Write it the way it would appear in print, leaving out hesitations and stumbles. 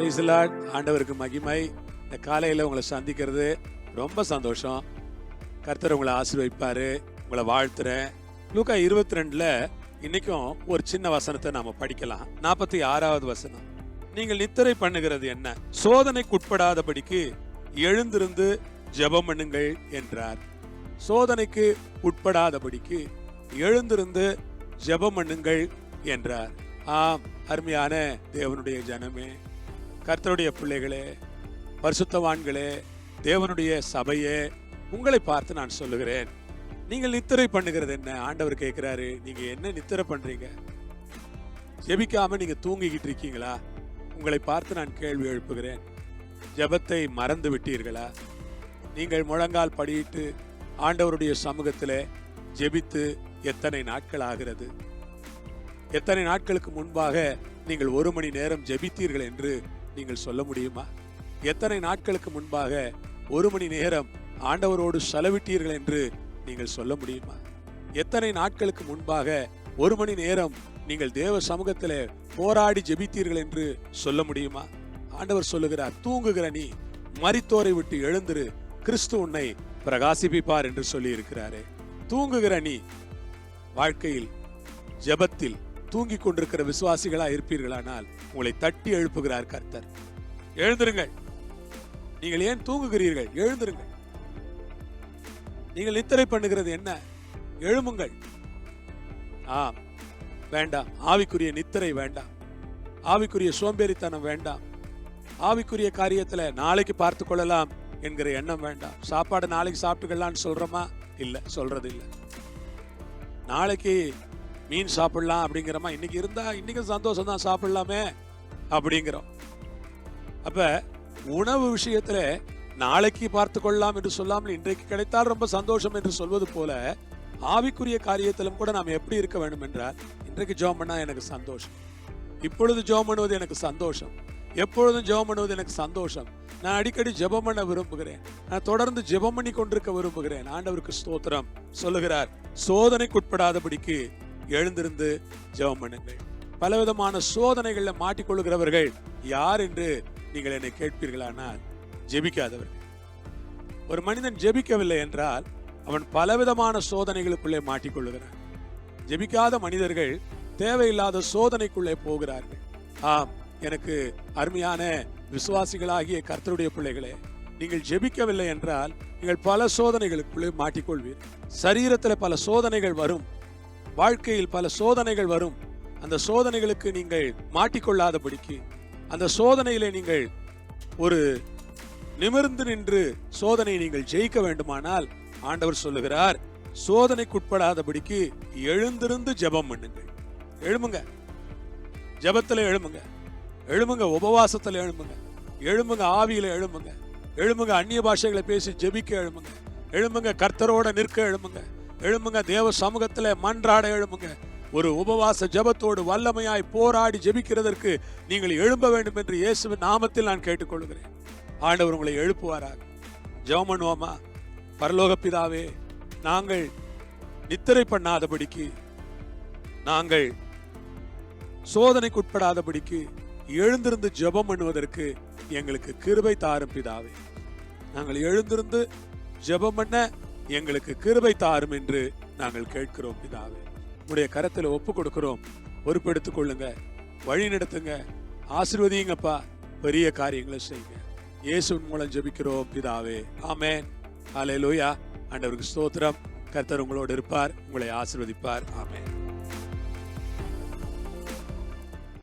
Praise the Lord. ஆண்டவருக்கு மகிமை. இந்த காலையில் உங்களை சந்திக்கிறது ரொம்ப சந்தோஷம். கர்த்தர் உங்களை ஆசீர்வதிப்பாரு. உங்களை வாழ்த்துறேன். லூக்கா 22ல இன்னைக்கும் ஒரு சின்ன வசனத்தை நாம படிக்கலாம். 46வது வசனம். நீங்கள் நித்திரை பண்ணுகிறது என்ன? சோதனைக்கு உட்படாதபடிக்கு எழுந்திருந்து ஜெபம் பண்ணுங்கள் என்றார். சோதனைக்கு உட்படாதபடிக்கு எழுந்திருந்து ஜெபம் பண்ணுங்கள் என்றார். ஆம், அருமையான தேவனுடைய ஜனமே, கர்த்தருடைய பிள்ளைகளே, பரிசுத்தவான்களே, தேவனுடைய சபையே, உங்களை பார்த்து நான் சொல்லுகிறேன், நீங்கள் நித்திரை பண்ணுகிறது என்ன? ஆண்டவர் கேட்கிறாரு, நீங்க என்ன நித்திரை பண்றீங்க? ஜெபிக்காம நீங்க தூங்கிக்கிட்டு இருக்கீங்களா? உங்களை பார்த்து நான் கேள்வி எழுப்புகிறேன். ஜெபத்தை மறந்து விட்டீர்களா? நீங்கள் முழங்கால் படியிட்டு ஆண்டவருடைய சமூகத்திலே ஜெபித்து எத்தனை நாட்கள் ஆகிறது? எத்தனை நாட்களுக்கு முன்பாக நீங்கள் 1 மணி நேரம் ஜெபித்தீர்கள் என்று நீங்கள் சொல்ல முடியுமா? எத்தனை நாட்களுக்கு முன்பாக 1 மணி நேரம் ஆண்டவரோடு செலவிட்டீர்கள் என்று நீங்கள் சொல்ல முடியுமா? எத்தனை நாட்களுக்கு முன்பாக 1 மணி நேரம் நீங்கள் தேவ சமூகத்திலே போராடி ஜெபித்தீர்கள் என்று சொல்ல முடியுமா? ஆண்டவர் சொல்லுகிறார், தூங்குகிற நீ மரித்தோரை விட்டு எழுந்திரு, கிறிஸ்து உன்னை பிரகாசிப்பிப்பார் என்று சொல்லி இருக்கிறாரே. தூங்குகிற நீ வாழ்க்கையில் ஜெபத்தில் தூங்கிக் கொண்டிருக்கிற விசுவாசிகளா இருப்பீர்களானால் உங்களை தட்டி எழுப்புகிறார் கர்த்தர். எழுந்திருங்கள். நீங்கள் ஏன் தூங்குகிறீர்கள்? எழுந்திருங்கள். நீங்கள் நித்திரை பண்ணுகிறது என்ன? எழுமுங்கள். ஆம், வேண்டாம். ஆவிக்குரிய நித்திரை வேண்டாம். ஆவிக்குரிய சோம்பேறித்தனம் வேண்டாம். ஆவிக்குரிய காரியத்துல நாளைக்கு பார்த்து கொள்ளலாம் என்கிற எண்ணம் வேண்டாம். சாப்பாடு நாளைக்கு சாப்பிட்டுக்கலாம்னு சொல்றோமா? இல்ல, சொல்றது இல்ல. நாளைக்கு மீன் சாப்பிடலாம் அப்படிங்கிறோமா? இன்னைக்கு இருந்தா இன்னைக்கு சந்தோஷம் தான், சாப்பிடலாமே அப்படிங்கிறோம். அப்ப உணவு விஷயத்துல நாளைக்கு பார்த்து கொள்ளலாம் என்று சொல்லாமல் இன்றைக்கு கிடைத்தால் ரொம்ப சந்தோஷம் என்று சொல்வது போல ஆவிக்குரிய காரியத்திலும் கூட நாம் எப்படி இருக்க வேண்டும் என்றால், இன்றைக்கு ஜெபம் பண்ணா எனக்கு சந்தோஷம், இப்பொழுது ஜெபம் பண்ணுவது எனக்கு சந்தோஷம், எப்பொழுதும் ஜெபம் பண்ணுவது எனக்கு சந்தோஷம். நான் அடிக்கடி ஜெபம் பண்ண விரும்புகிறேன். நான் தொடர்ந்து ஜெபம் பண்ணி கொண்டிருக்க விரும்புகிறேன். ஆண்டவருக்கு ஸ்தோத்திரம். சொல்லுகிறார், சோதனைக்குட்படாதபடிக்கு எழுந்திருந்து ஜெபம் பண்ணுங்கள். பலவிதமான சோதனைகள்ல மாட்டிக்கொள்ளுகிறவர்கள் யார் என்று நீங்கள் என்னை கேட்பீர்களானால், ஜெபிக்காதவர்கள். ஒரு மனிதன் ஜெபிக்கவில்லை என்றால் அவன் பலவிதமான சோதனைகளுக்குள்ளே மாட்டிக்கொள்ளுகிறான். ஜெபிக்காத மனிதர்கள் தேவையில்லாத சோதனைக்குள்ளே போகிறார்கள். ஆம், எனக்கு அருமையான விசுவாசிகளாகிய கர்த்தருடைய பிள்ளைகளே, நீங்கள் ஜெபிக்கவில்லை என்றால் நீங்கள் பல சோதனைகளுக்குள்ளே மாட்டிக்கொள்வீர். சரீரத்தில் பல சோதனைகள் வரும், வாழ்க்கையில் பல சோதனைகள் வரும். அந்த சோதனைகளுக்கு நீங்கள் மாட்டிக்கொள்ளாதபடிக்கு, அந்த சோதனையிலே நீங்கள் ஒரு நிமிர்ந்து நின்று சோதனையை நீங்கள் ஜெயிக்க வேண்டுமானால் ஆண்டவர் சொல்லுகிறார், சோதனைக்குட்படாதபடிக்கு எழுந்திருந்து ஜெபம் பண்ணுங்கள். எழுமுங்க, ஜெபத்துல எழுமுங்க, எழுமுங்க, உபவாசத்துல எழுமுங்க, எழுமுங்க, ஆவியில எழுமுங்க, எழுமுங்க, அந்நிய பாஷைகளை பேசி ஜெபிக்க எழுமுங்க, எழுமுங்க, கர்த்தரோட நிற்க எழுமுங்க, எழுமுங்க, தேவ சமூகத்துல மன்றாட எழுமுங்க. ஒரு உபவாச ஜெபத்தோடு வல்லமையாய் போராடி ஜெபிக்கிறதற்கு நீங்கள் எழும்ப வேண்டும் என்று இயேசுவின் நாமத்தில் நான் கேட்டுக்கொள்கிறேன். ஆண்டவர் உங்களை எழுப்புவாராக. ஜெபம் பண்ணுவோமா? பரலோக பிதாவே, நாங்கள் நித்திரை பண்ணாதபடிக்கு, நாங்கள் சோதனைக்குட்படாதபடிக்கு எழுந்திருந்து ஜெபம் பண்ணுவதற்கு எங்களுக்கு கிருபை தாரும் பிதாவே. நாங்கள் எழுந்திருந்து ஜெபம் பண்ண எங்களுக்கு கிருபை தாரும் என்று நாங்கள் கேட்கிறோம் பிதாவே. உடைய கரத்தில் ஒப்பு கொடுக்கிறோம். பொறுப்பெடுத்துக் கொள்ளுங்க, வழி நடத்துங்க, ஆசீர்வதிங்கப்பா. பெரிய காரியங்களை செய்யுங்க. இயேசுவின் மூலம் ஜெபிக்கிறோம் பிதாவே. ஆமென். ஹல்லேலூயா. ஆண்டவருக்கு ஸ்தோத்திரம். கர்த்தர் உங்களோடு இருப்பார், உங்களை ஆசீர்வதிப்பார். ஆமென்.